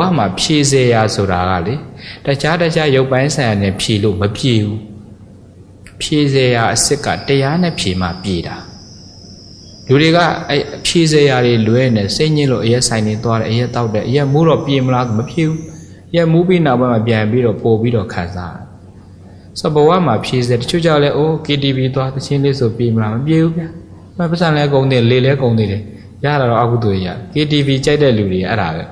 ဘာမှဖြည့်စေရဆိုတာကလေတခြားရုပ်ပိုင်းဆိုင်ရာနဲ့ဖြည့်လို့မပြေဘူးဖြည့်စေရအစ်စ်ကတရားနဲ့ဖြည့်မှပြေတာလူတွေကအဲ့ဖြည့်စေရတွေလွဲနေစိတ်ညစ်လို့အရက်ဆိုင်နေသွားတယ်အရက်တောက်တယ်အရက်မူးတော့ပြေမလားမပြေဘူးအရက်မူးပြီးနောက်ပိုင်းမှာပြန်ပြီးတော့ပို့ပြီးတော့ခံစားတယ်ဆိုဘဝမှာဖြည့်စေတချို့ကြောင့်လဲအိုး KTV သွားတချင်းလေးဆိုပြေမလားမပြေဘူးဗျာပတ်စံလဲကုန်တယ်လေလဲကုန်တယ်ရတာတော့အကုသိုလ်ရ KTV ကြိုက်တဲ့လူတွေအဲ့ဒါပဲ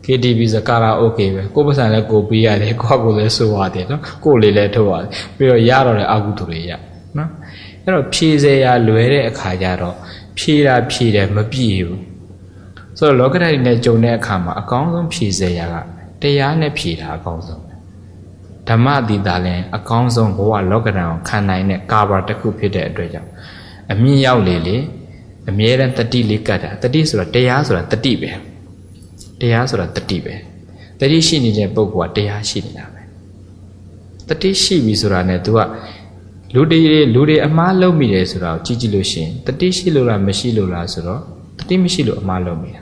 KTV စကားလာโอเคပဲကိုယ်ပတ်စံလဲကိုပေးရတယ်ကိုလည်းဆိုရတယ်နော်ကိုလေးလည်းထုတ်ရတယ်ပြီးတော့ရတော့လည်းအကုသိုလ်တွေရနော်အဲ့တော့ဖြည့်စေရလွယ်တဲ့အခါကျတော့ဖြည့်တယ်မပြည့်ဘူးဆိုတော့လောကဓာတ်တွေနဲ့ကြုံတဲ့အခါမှာအကောင်းဆုံးဖြည့်စေရကတရားနဲ့ဖြည့်တာအကောင်းဆုံးဓမ္မအတ္တိလည်းအကောင်းဆုံးဘဝလောကဓာတ်ကိုခံနိုင်တဲ့ကာဗာတစ်ခုဖြစ်တဲ့အတွက်ကြောင့်အမြင့်ရောက်လေအမြဲတမ်းတတိလေးကတ်တာတတိဆိုတာတရားဆိုတာတတိပဲတရားဆိုတာတတိပဲတတိရှိနေတဲ့ပုဂ္ဂိုလ်ကတရားရှိနေတာပဲတတိရှိပြီဆိုတာနဲ့ तू ကလူတွေအမှားလုံးမိတယ်ဆိုတာကိုကြည့်လို့ရှိရင်တတိရှိလို့လားမရှိလို့လားဆိုတော့တတိမရှိလို့အမှားလုံးမိတာ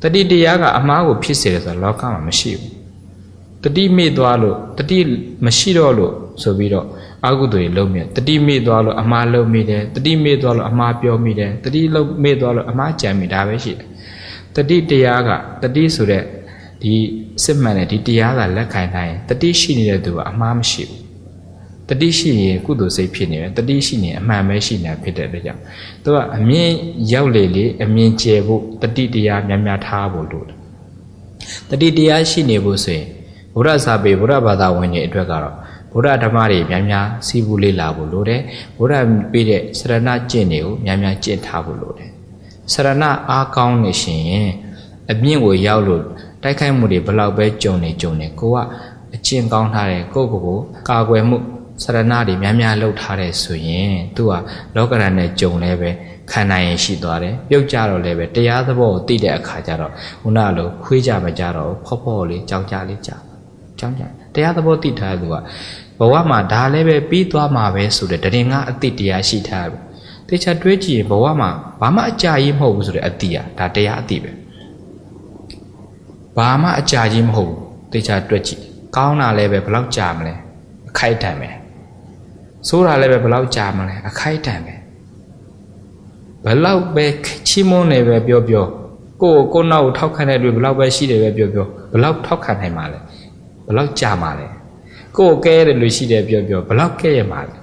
တတိတရားကအမှားကိုဖြစ်စေတယ်ဆိုတာလောကမှာမရှိဘူးတတိမေ့သွားလို့တတိမရှိတော့လို့ဆိုပြီးတော့အကုသိုလ်တွေလုံးမြတတိမေ့သွားလို့အမှားလုံးမိတယ်တတိမေ့သွားလို့အမှားပြောမိတယ်တတိလုံးမေ့သွားလို့အမှားကြံမိဒါပဲရှိတယ်တတိတရားကတတိဆိုတဲ့ဒီစစ်မှန်တဲ့ဒီတရားကလက်ခံနိုင်ရင်တတိရှိနေတဲ့သူကအမှားမရှိဘူးတတိရှိရင်ကုသိုလ်စိတ်ဖြစ်နေတယ်တတိရှိနေအမှန်ပဲရှိနေတာဖြစ်တဲ့အတွက်ကြောင့်သူကအမြင်ရောက်လေအမြင်ကျယ်ဖို့တတိတရားများထားဖို့လိုတယ်တတိတရားရှိနေဖို့ဆိုရင်ဘုရားစာပေဘုရားဘာသာဝင်တွေအတွက်ကတော့ဘုရားဓမ္မတွေများစီးပူးလေ့လာဖို့လိုတယ်ဘုရားပြတဲ့စရဏကျင့်တွေကိုများကျင့်ထားဖို့လိုတယ်စရဏအားကောင်းနေရှင်အမြင့်ကိုရောက်လို့တိုက်ခိုက်မှုတွေဘလောက်ပဲကြုံနေကိုကအကျင့်ကောင်းထားတယ်ကိုယ့်ကိုကာကွယ်မှုစရဏတွေများလှုပ်ထားတယ်ဆိုရင်သူကလောကရန်နဲ့ကြုံလဲပဲခံနိုင်ရင်ရှိသွားတယ်ပြုတ်ကြတော့လည်းပဲတရားသဘောကိုသိတဲ့အခါကျတော့ခုနလိုခွေးကြမကြတော့ဖော့လေးကြောင်ကြလေးကြောင်ကြတရားသဘောသိထားတဲ့သူကဘဝမှာဒါလည်းပဲပြီးသွားမှာပဲဆိုတဲ့တရင်ကအတိတရားရှိထားတယ်တေချာတွေးကြည့်ရင်ဘဝမှာဘာမှအကြာကြီးမဟုတ်ဘူးဆိုတဲ့အတိอ่ะဒါတရားအတိပဲဘာမှအကြာကြီးမဟုတ်ဘူးတေချာတွက်ကြည့်ကောင်းတာလည်းပဲဘယ်လောက်ကြာမလဲအခိုက်အတန့်ပဲဆိုးတာလည်းပဲဘယ်လောက်ကြာမလဲအခိုက်အတန့်ပဲဘယ်လောက်ပဲချီးမွမ်းနေပဲပြောကိုနောက်ကိုထောက်ခံတဲ့လူဘယ်လောက်ပဲရှိတယ်ပဲပြောဘယ်လောက်ထောက်ခံနိုင်မှာလဲဘယ်လောက်ကြာမှာလဲကိုကဲတဲ့လူရှိတယ်ပြောဘယ်လောက်ကဲရမှာလဲ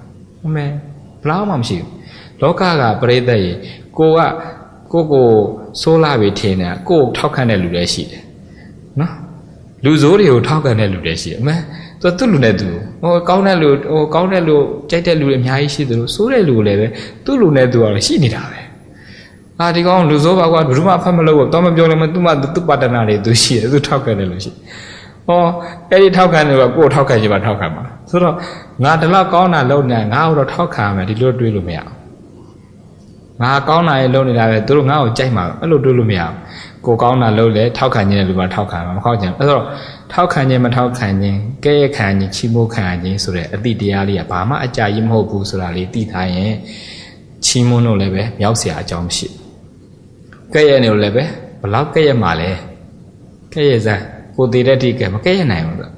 အမေဘယ်လောက်မှမရှိဘူးလောကကပရိသတ်ရေကိုဆိုးလာပြီထင်တယ်ကိုထောက်ခံတဲ့လူလည်းရှိတယ်နော်လူဆိုးတွေကိုထောက်ခံတဲ့လူလည်းရှိတယ်အမေသူလူနဲ့သူကောင်းတဲ့လူကြိုက်တဲ့လူတွေအများကြီးရှိသလိုဆိုးတဲ့လူလည်းပဲသူ့လူနဲ့သူကတော့ရှိနေတာပဲဒီကောင်လူဆိုးပါကွာဘယ်သူမှဖတ်မလို့တော့မပြောလို့သူပါတနာတွေသူရှိတယ်သူထောက်ခံတယ်လို့ရှိအဲ့ဒီထောက်ခံတယ်ကကိုယ်ထောက်ခံချင်မှထောက်ခံမှာဆိုတော့ငါဒီလောက်ကောင်းတာလုပ်နေငါ့ကိုတော့ထောက်ခံမယ်ဒီလိုတွေးလို့မရဘူးငါကောင်းတာရဲ့လုပ်နေတာပဲသူတို့ငါ့ကိုကြိုက်မှာအဲ့လိုတွေးလို့မရဘူးကိုကောင်းတာလုပ်လဲထောက်ခံခြင်းတဲ့လူမှထောက်ခံမှာမဟုတ်ကြဘူးအဲ့တော့ထောက်ခံခြင်းမထောက်ခံခြင်းကဲရခံခြင်းချီးမိုးခံခြင်းဆိုတဲ့အတိတရားလေးကဘာမှအကြာကြီးမဟုတ်ဘူးဆိုတာလေးသိထားရင်ချီးမိုးလို့လည်းပဲမြောက်เสียအကြောင်းမရှိကဲရနေလို့လည်းပဲဘလောက်ကဲရမှာလဲကဲရစမ်းကိုတည်တဲ့တိကဲမကဲရနိုင်ဘူး